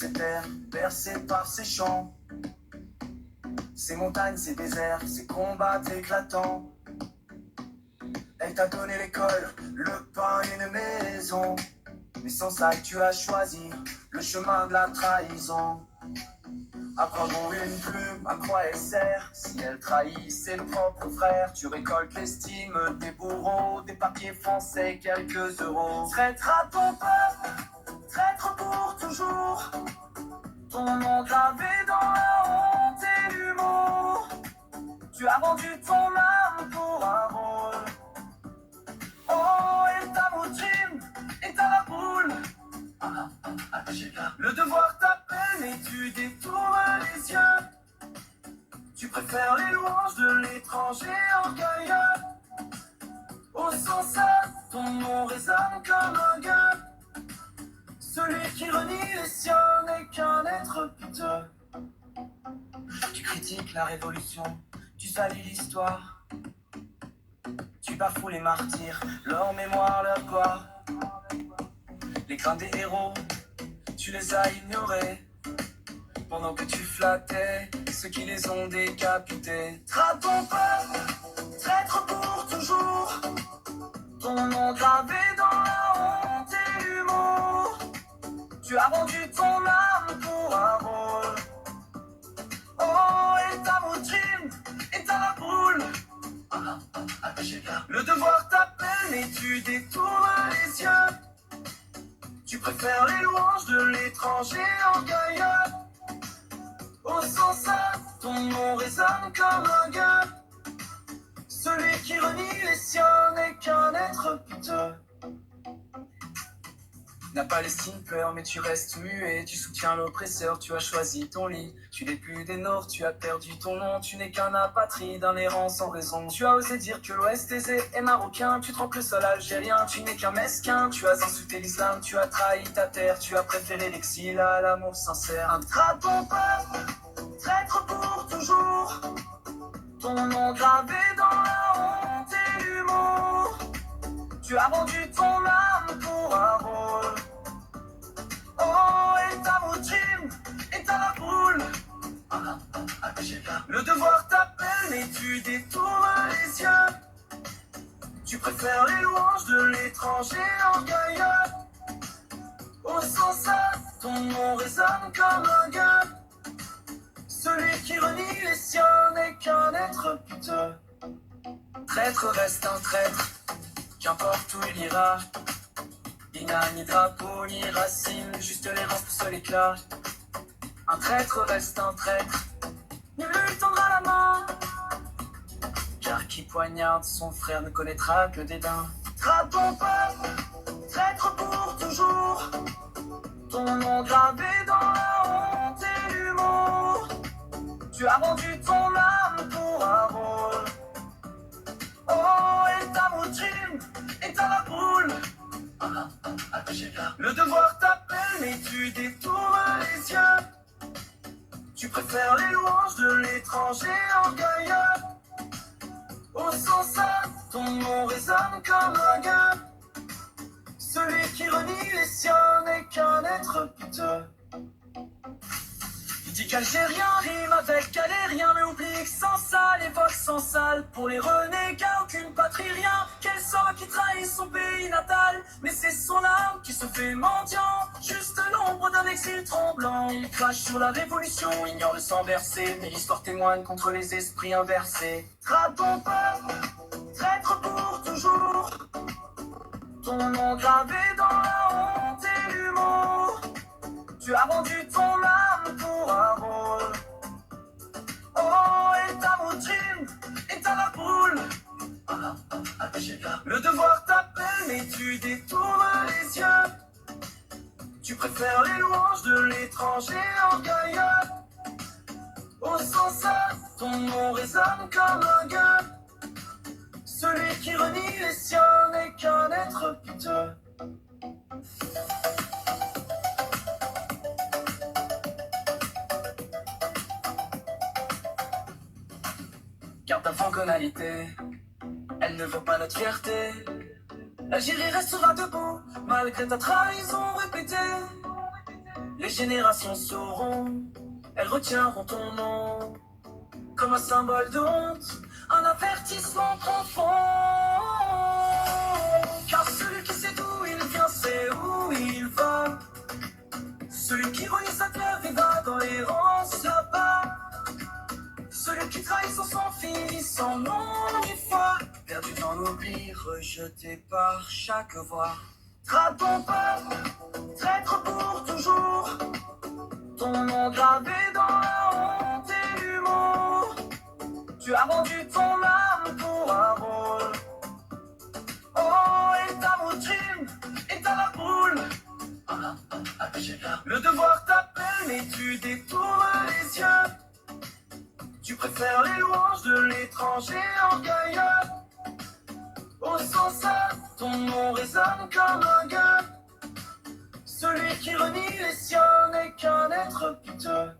ces terres, bercées par ces champs. Ces montagnes, ces déserts, ces combats éclatants. Elle t'a donné l'école, le pain et une maison. Mais sans ça tu as choisi le chemin de la trahison. Apprends-nous une plume, à quoi elle sert? Si elle trahit ses propres frères, tu récoltes l'estime des bourreaux, des papiers français, quelques euros. Traître à ton peuple, traître pour toujours. Ton nom gravé dans la honte et l'humour. Tu as vendu ton âme pour un rôle. Oh, et ta moutine, et ta la boule. Le devoir t'appelle et tu détournes les yeux. Tu préfères les louanges de l'étranger orgueilleux. Au sens ton nom résonne comme un gueux. Celui qui renie les siens n'est qu'un être piteux. Tu critiques la révolution, tu salis l'histoire. Tu bafoues les martyrs, leur mémoire, leur gloire. Les craintes des héros, tu les as ignorés. Pendant que tu flattais ceux qui les ont décapités. Traite ton peuple, traître pour toujours. Ton nom gravé dans la honte et l'humour. Tu as vendu ton âme pour un rôle. Oh, et ta moutine, et ta la boule. Le devoir t'appelle et tu détournes les yeux. Tu préfères les louanges de l'étranger orgueilleux. Au sens ton nom résonne comme un gueux. Celui qui renie les siens n'est qu'un être piteux. La Palestine pleure mais tu restes muet. Tu soutiens l'oppresseur, tu as choisi ton lit. Tu n'es plus des Nord, tu as perdu ton nom. Tu n'es qu'un apatride, un errant sans raison. Tu as osé dire que l'Ouest aisé est marocain. Tu trempes le sol algérien, tu n'es qu'un mesquin. Tu as insulté l'islam, tu as trahi ta terre. Tu as préféré l'exil à l'amour sincère. Un traite ton peuple, traître pour toujours. Ton nom gravé dans la honte et l'humour. Tu as vendu ton âme pour un rôle. Oh, et ta moutine, et ta la boule. Le devoir t'appelle et tu détournes les yeux. Tu préfères les louanges de l'étranger orgueilleux. Au sens ton nom résonne comme un gueux. Celui qui renie les siens n'est qu'un être piteux. Traître reste un traître, qu'importe où il ira. Il n'a ni drapeau, ni racine, juste l'errance pousse l'éclat. Un traître reste un traître, nul lui tendra la main. Car qui poignarde son frère ne connaîtra que dédain. Traite ton peuple, traître pour toujours. Ton nom gravé dans la honte et l'humour. Tu as vendu ton âme pour un rôle. Oh, et ta moutine, et ta la boule. Le devoir t'appelle et tu détournes les yeux. Tu préfères les louanges de l'étranger orgueilleux. Au sens ton nom résonne comme un gueux. Celui qui renie les siens n'est qu'un être piteux. Il dit qu'Algérien rime avec galérien, mais oublie que sans ça, les votes sans sale. Pour les renégats, aucune patrie, rien. Quel sort qui trahit son pays natal. Mais c'est son âme qui se fait mendiant, juste l'ombre d'un exil tremblant. Il crache sur la révolution, ignore le sang versé, mais l'histoire témoigne contre les esprits inversés. Traite ton peuple, traître pour toujours. Ton nom gravé dans la honte et l'humour. Tu as vendu ton âme pour un rôle. Oh, et ta moutine, et ta la boule. Le devoir t'appelle mais tu détournes les yeux. Tu préfères les louanges de l'étranger orgueilleux. Au sens ton nom résonne comme un gueux. Celui qui renie les siens n'est qu'un être piteux. Car ta franconalité, elle ne vaut pas notre fierté. L'Algérie restera debout, malgré ta trahison répétée. Les générations sauront, elles retiendront ton nom comme un symbole de honte, un avertissement profond. Car celui qui sait d'où il vient sait où il va. Celui qui renie sa terre vivra dans l'errance là-bas. Celui qui trahit son sang finit sans nom ni foi. Perdu dans l'oubli, rejeté par chaque voix. Traque ton pas, traître pour toujours. Ton nom gravé dans la honte et l'humour. Tu as vendu ton âme pour un rôle. Oh, et ta routine, et t'as la boule. Le devoir t'appelle, mais tu détournes les yeux. Tu préfères les louanges de l'étranger orgueilleux. Au sens ça, ton nom résonne comme un gueux. Celui qui renie les siens n'est qu'un être piteux.